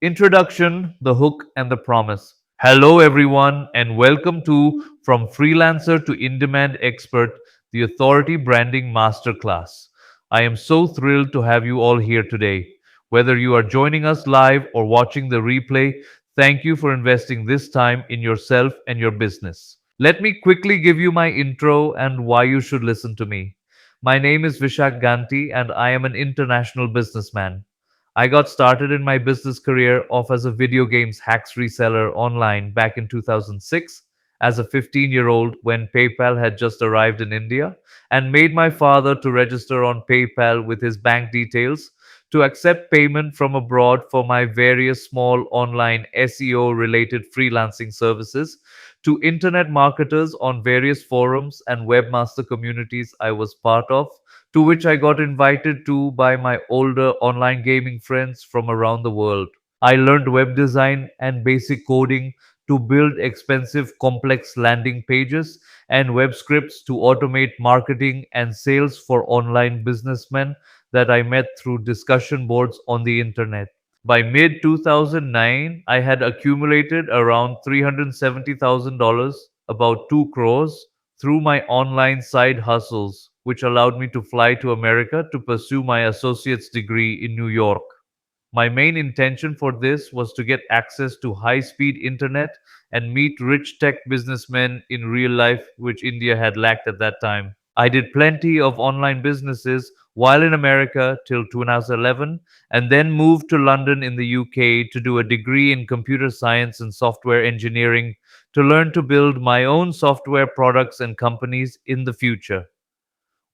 Introduction, the hook, and the promise. Hello, everyone, and welcome to From Freelancer to In Demand Expert, the Authority Branding Masterclass. I am so thrilled to have you all here today. Whether you are joining us live or watching the replay, thank you for investing this time in yourself and your business. Let me quickly give you my intro and why you should listen to me. My name is Vishak Ganti, and I am an international businessman. I got started in my business career off as a video games hacks reseller online back in 2006 as a 15-year-old when PayPal had just arrived in India and made my father to register on PayPal with his bank details to accept payment from abroad for my various small online SEO related freelancing services to internet marketers on various forums and webmaster communities I was part of, to which I got invited to by my older online gaming friends from around the world. I learned web design and basic coding to build expensive, complex landing pages and web scripts to automate marketing and sales for online businessmen that I met through discussion boards on the internet. By mid 2009, I had accumulated around $370,000, about 2 crores, through my online side hustles, which allowed me to fly to America to pursue my associate's degree in New York. My main intention for this was to get access to high speed internet and meet rich tech businessmen in real life, which India had lacked at that time. I did plenty of online businesses while in America till 2011 and then moved to London in the UK to do a degree in computer science and software engineering to learn to build my own software products and companies in the future.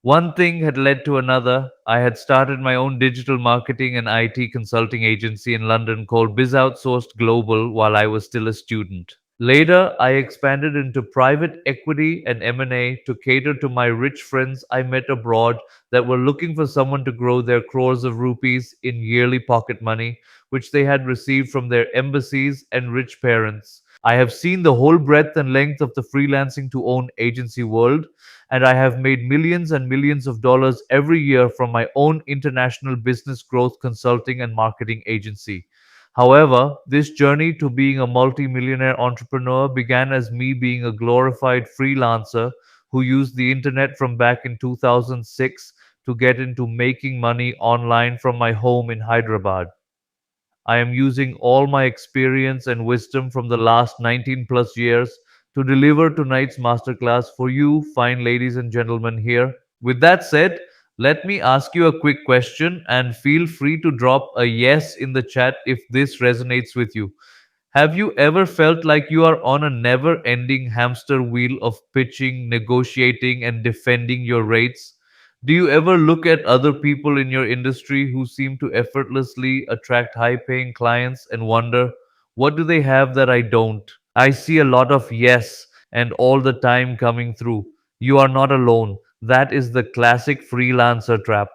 One thing had led to another. I had started my own digital marketing and IT consulting agency in London called Biz Outsourced Global while I was still a student. Later, I expanded into private equity and M&A to cater to my rich friends I met abroad that were looking for someone to grow their crores of rupees in yearly pocket money, which they had received from their embassies and rich parents. I have seen the whole breadth and length of the freelancing to own agency world, and I have made millions and millions of dollars every year from my own international business growth consulting and marketing agency. However, this journey to being a multi-millionaire entrepreneur began as me being a glorified freelancer who used the internet from back in 2006 to get into making money online from my home in Hyderabad. I am using all my experience and wisdom from the last 19 plus years to deliver tonight's masterclass for you, fine ladies and gentlemen here. With that said, let me ask you a quick question and feel free to drop a yes in the chat if this resonates with you. Have you ever felt like you are on a never ending hamster wheel of pitching, negotiating, and defending your rates? Do you ever look at other people in your industry who seem to effortlessly attract high paying clients and wonder, what do they have that I don't? I see a lot of yes and all the time coming through. You are not alone. That is the classic freelancer trap.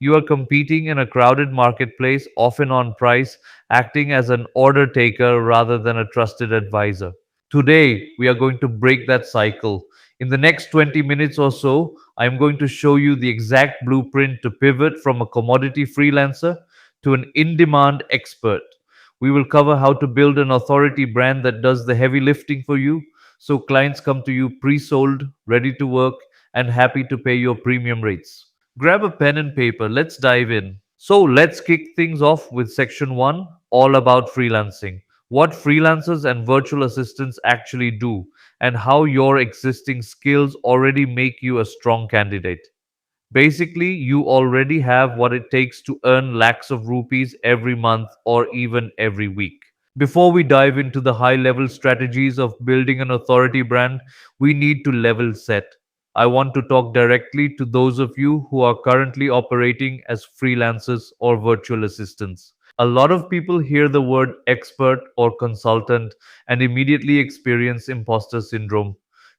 You are competing in a crowded marketplace, often on price, acting as an order taker rather than a trusted advisor. Today, we are going to break that cycle. In the next 20 minutes or so, I'm going to show you the exact blueprint to pivot from a commodity freelancer to an in demand expert. We will cover how to build an authority brand that does the heavy lifting for you so clients come to you pre sold, ready to work, and happy to pay your premium rates. Grab a pen and paper, let's dive in. So, let's kick things off with section 1, all about freelancing. What freelancers and virtual assistants actually do, and how your existing skills already make you a strong candidate. Basically, you already have what it takes to earn lakhs of rupees every month or even every week. Before we dive into the high level strategies of building an authority brand, we need to level set. I want to talk directly to those of you who are currently operating as freelancers or virtual assistants. A lot of people hear the word expert or consultant and immediately experience imposter syndrome.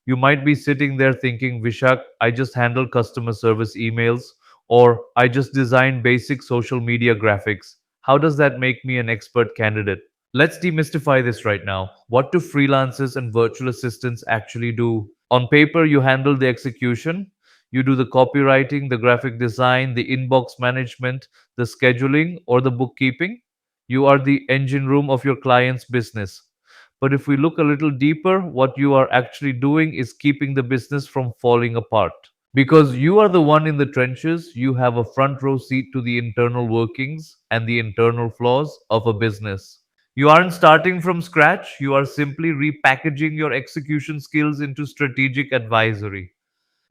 You might be sitting there thinking, Vishak, I just handle customer service emails, or I just design basic social media graphics. How does that make me an expert candidate? Let's demystify this right now. What do freelancers and virtual assistants actually do? On paper, you handle the execution, you do the copywriting, the graphic design, the inbox management, the scheduling, or the bookkeeping. You are the engine room of your client's business. But if we look a little deeper, what you are actually doing is keeping the business from falling apart. Because you are the one in the trenches, you have a front row seat to the internal workings and the internal flaws of a business. You aren't starting from scratch, you are simply repackaging your execution skills into strategic advisory.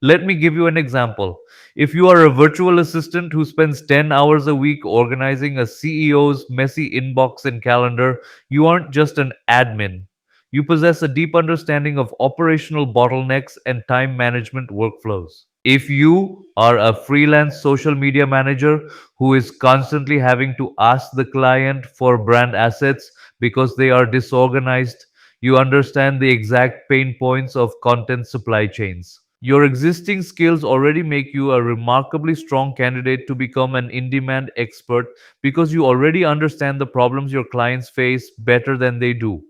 Let me give you an example. If you are a virtual assistant who spends 10 hours a week organizing a CEO's messy inbox and calendar, you aren't just an admin. You possess a deep understanding of operational bottlenecks and time management workflows. If you are a freelance social media manager who is constantly having to ask the client for brand assets because they are disorganized, you understand the exact pain points of content supply chains. Your existing skills already make you a remarkably strong candidate to become an in demand expert because you already understand the problems your clients face better than they do.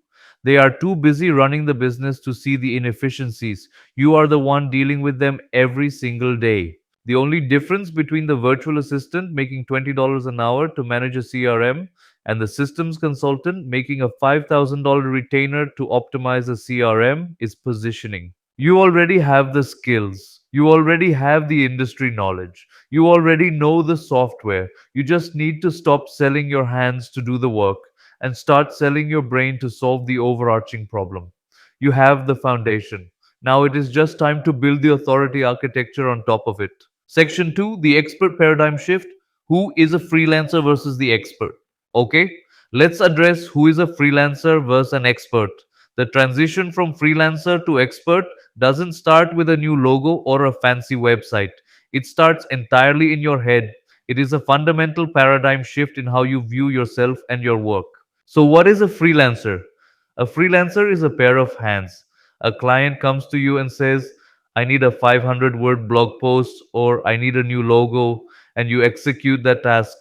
They are too busy running the business to see the inefficiencies. You are the one dealing with them every single day. The only difference between the virtual assistant making $20 an hour to manage a CRM and the systems consultant making a $5,000 retainer to optimize a CRM is positioning. You already have the skills. You already have the industry knowledge. You already know the software. You just need to stop selling your hands to do the work and start selling your brain to solve the overarching problem. You have the foundation. Now it is just time to build the authority architecture on top of it. Section 2, the expert paradigm shift. Who is a freelancer versus the expert? Okay, let's address who is a freelancer versus an expert. The transition from freelancer to expert doesn't start with a new logo or a fancy website. It starts entirely in your head. It is a fundamental paradigm shift in how you view yourself and your work. So, what is a freelancer? A freelancer is a pair of hands. A client comes to you and says, I need a 500-word blog post or I need a new logo, and you execute that task.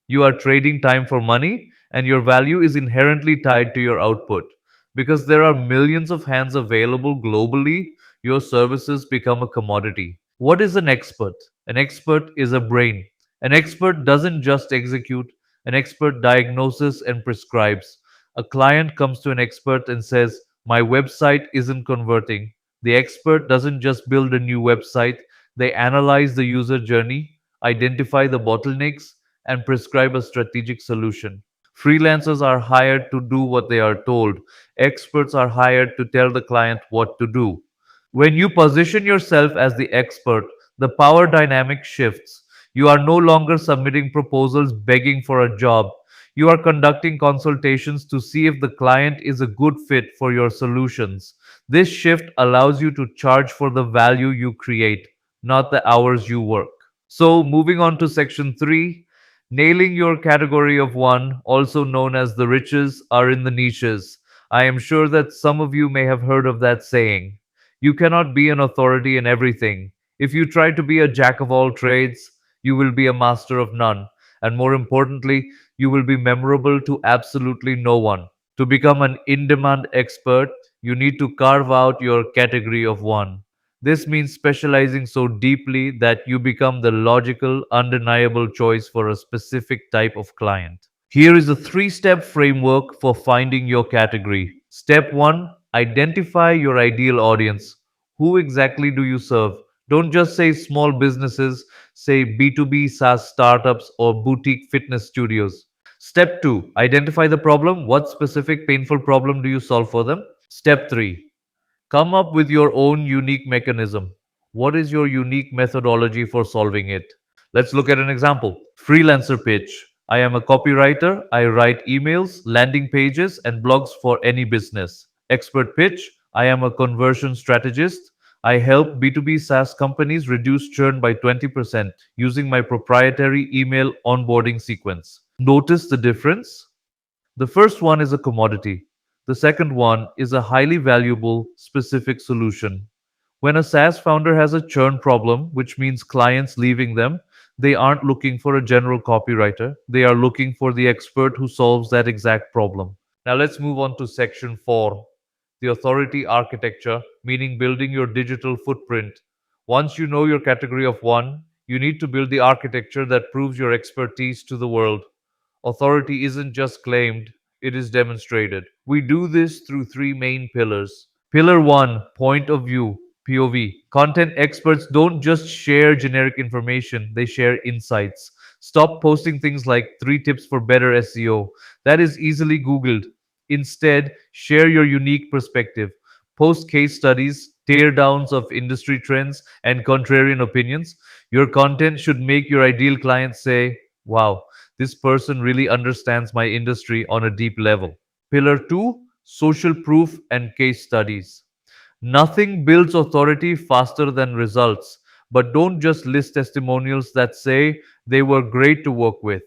You are trading time for money, and your value is inherently tied to your output. Because there are millions of hands available globally, your services become a commodity. What is an expert? An expert is a brain. An expert doesn't just execute, an expert diagnoses and prescribes. A client comes to an expert and says, my website isn't converting. The expert doesn't just build a new website, they analyze the user journey, identify the bottlenecks, and prescribe a strategic solution. Freelancers are hired to do what they are told. Experts are hired to tell the client what to do. When you position yourself as the expert, the power dynamic shifts. You are no longer submitting proposals begging for a job. You are conducting consultations to see if the client is a good fit for your solutions. This shift allows you to charge for the value you create, not the hours you work. So, moving on to section 3, nailing your category of one, also known as the riches, are in the niches. I am sure that some of you may have heard of that saying. You cannot be an authority in everything. If you try to be a jack of all trades, you will be a master of none. And more importantly, you will be memorable to absolutely no one. To become an in demand expert, you need to carve out your category of one. This means specializing so deeply that you become the logical, undeniable choice for a specific type of client. Here is a 3 step framework for finding your category. Step 1, identify your ideal audience. Who exactly do you serve? Don't just say small businesses, say B2B SaaS startups or boutique fitness studios. Step 2, identify the problem. What specific painful problem do you solve for them? Step 3, come up with your own unique mechanism. What is your unique methodology for solving it? Let's look at an example. Freelancer pitch. I am a copywriter. I write emails, landing pages, and blogs for any business. Expert pitch. I am a conversion strategist. I help B2B SaaS companies reduce churn by 20% using my proprietary email onboarding sequence. Notice the difference? The first one is a commodity. The second one is a highly valuable, specific solution. When a SaaS founder has a churn problem, which means clients leaving them, they aren't looking for a general copywriter. They are looking for the expert who solves that exact problem. Now let's move on to section 4, the authority architecture, meaning building your digital footprint. Once you know your category of one, you need to build the architecture that proves your expertise to the world. Authority isn't just claimed, it is demonstrated. We do this through three main pillars. Pillar 1, point of view, POV. Content experts don't just share generic information, they share insights. Stop posting things like 3 tips for better SEO. That is easily Googled. Instead, share your unique perspective. Post case studies, teardowns of industry trends, and contrarian opinions. Your content should make your ideal client say, wow, this person really understands my industry on a deep level. Pillar 2, social proof and case studies. Nothing builds authority faster than results, but don't just list testimonials that say they were great to work with.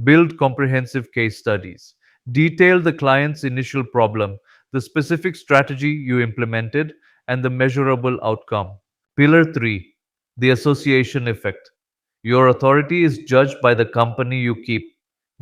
Build comprehensive case studies. Detail the client's initial problem, the specific strategy you implemented, and the measurable outcome. Pillar 3, the association effect. Your authority is judged by the company you keep.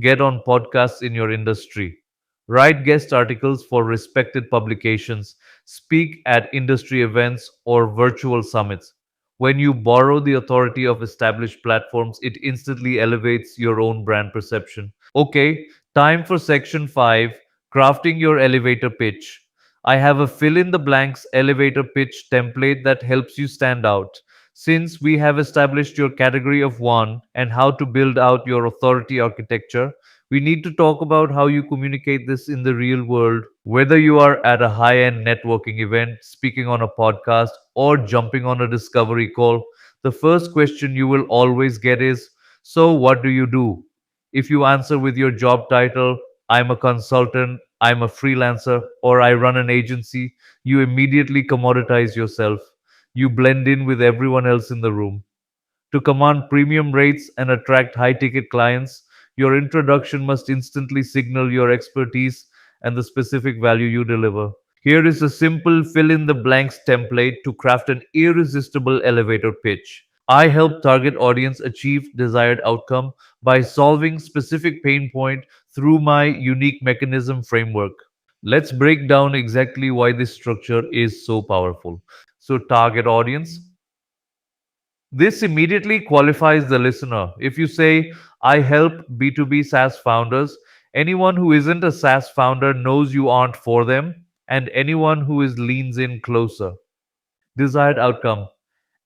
Get on podcasts in your industry. Write guest articles for respected publications. Speak at industry events or virtual summits. When you borrow the authority of established platforms, it instantly elevates your own brand perception. Okay, time for section 5, crafting your elevator pitch. I have a fill in the blanks elevator pitch template that helps you stand out. Since we have established your category of one and how to build out your authority architecture, we need to talk about how you communicate this in the real world. Whether you are at a high end networking event, speaking on a podcast, or jumping on a discovery call, the first question you will always get is, so, what do you do? If you answer with your job title, I'm a consultant, I'm a freelancer, or I run an agency, you immediately commoditize yourself. You blend in with everyone else in the room. To command premium rates and attract high ticket clients, your introduction must instantly signal your expertise and the specific value you deliver. Here is a simple fill in the blanks template to craft an irresistible elevator pitch. I help target audience achieve desired outcome by solving specific pain point through my unique mechanism framework. Let's break down exactly why this structure is so powerful. So, target audience. This immediately qualifies the listener. If you say, I help B2B SaaS founders, anyone who isn't a SaaS founder knows you aren't for them, and anyone who is leans in closer. Desired outcome.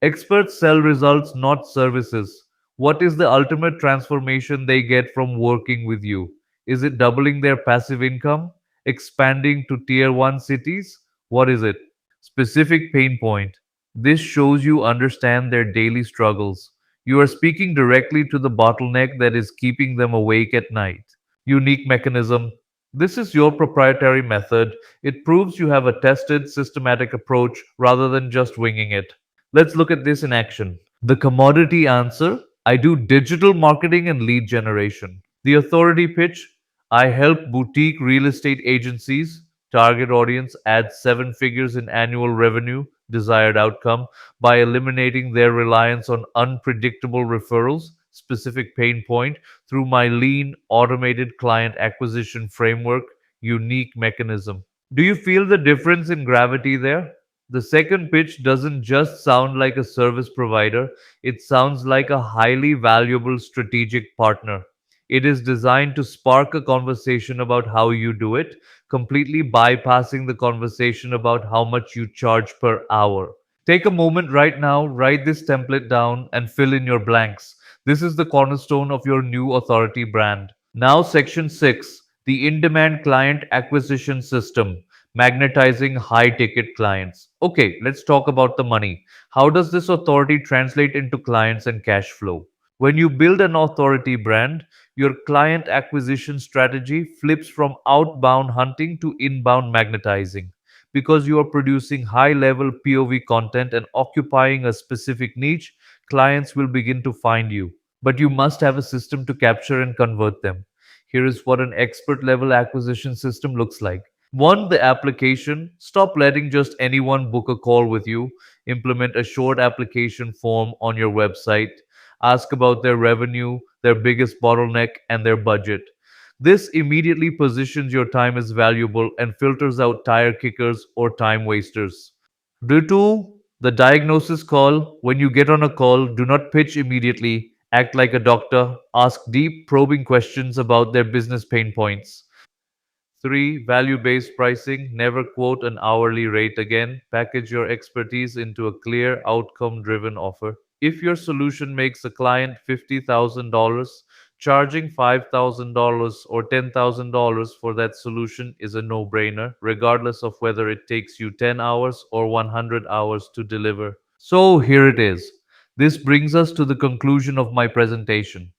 Experts sell results, not services. What is the ultimate transformation they get from working with you? Is it doubling their passive income? Expanding to tier 1 cities? What is it? Specific pain point. This shows you understand their daily struggles. You are speaking directly to the bottleneck that is keeping them awake at night. Unique mechanism. This is your proprietary method. It proves you have a tested, systematic approach rather than just winging it. Let's look at this in action. The commodity answer: I do digital marketing and lead generation. The authority pitch: I help boutique real estate agencies, target audience, add 7 figures in annual revenue, desired outcome, by eliminating their reliance on unpredictable referrals, specific pain point, through my lean, automated client acquisition framework, unique mechanism. Do you feel the difference in gravity there? The second pitch doesn't just sound like a service provider, it sounds like a highly valuable strategic partner. It is designed to spark a conversation about how you do it, completely bypassing the conversation about how much you charge per hour. Take a moment right now, write this template down, and fill in your blanks. This is the cornerstone of your new authority brand. Now, section 6, the in demand client acquisition system, magnetizing high ticket clients. Okay, let's talk about the money. How does this authority translate into clients and cash flow? When you build an authority brand, your client acquisition strategy flips from outbound hunting to inbound magnetizing. Because you are producing high level POV content and occupying a specific niche, clients will begin to find you. But you must have a system to capture and convert them. Here is what an expert level acquisition system looks like. 1. The application. Stop letting just anyone book a call with you. Implement a short application form on your website. Ask about their revenue, their biggest bottleneck, and their budget. This immediately positions your time as valuable and filters out tire kickers or time wasters. Do two, the diagnosis call. When you get on a call, do not pitch immediately. Act like a doctor. Ask deep, probing questions about their business pain points. 3. Value based pricing. Never quote an hourly rate again. Package your expertise into a clear, outcome driven offer. If your solution makes a client $50,000, charging $5,000 or $10,000 for that solution is a no brainer, regardless of whether it takes you 10 hours or 100 hours to deliver. So here it is. This brings us to the conclusion of my presentation.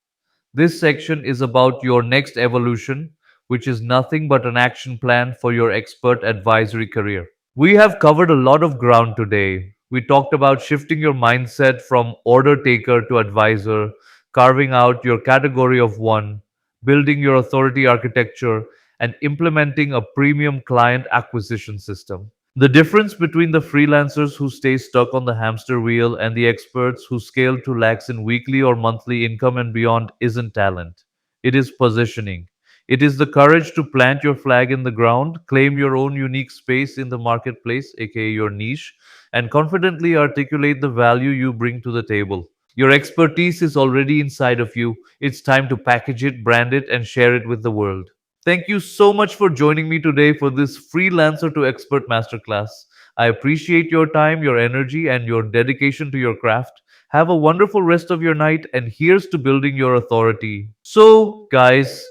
This section is about your next evolution, which is nothing but an action plan for your expert advisory career. We have covered a lot of ground today. We talked about shifting your mindset from order taker to advisor, carving out your category of one, building your authority architecture, and implementing a premium client acquisition system. The difference between the freelancers who stay stuck on the hamster wheel and the experts who scale to lakhs in weekly or monthly income and beyond isn't talent. It is positioning. It is the courage to plant your flag in the ground, claim your own unique space in the marketplace, aka your niche, and confidently articulate the value you bring to the table. Your expertise is already inside of you. It's time to package it, brand it, and share it with the world. Thank you so much for joining me today for this freelancer to expert masterclass. I appreciate your time, your energy, and your dedication to your craft. Have a wonderful rest of your night, and here's to building your authority. So, guys,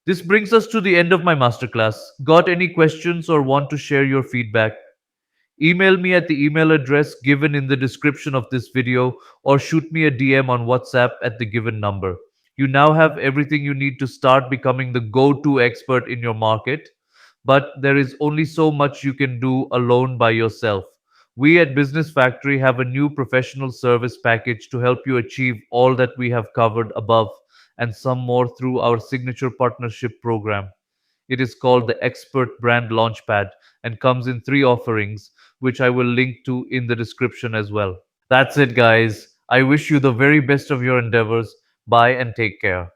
this brings us to the end of my masterclass. Got any questions or want to share your feedback? Email me at the email address given in the description of this video or shoot me a DM on WhatsApp at the given number. You now have everything you need to start becoming the go to expert in your market, but there is only so much you can do alone by yourself. We at Business Factory have a new professional service package to help you achieve all that we have covered above and some more through our signature partnership program. It is called the Expert Brand Launchpad and comes in three offerings, which I will link to in the description as well. That's it, guys. I wish you the very best of your endeavors. Bye and take care.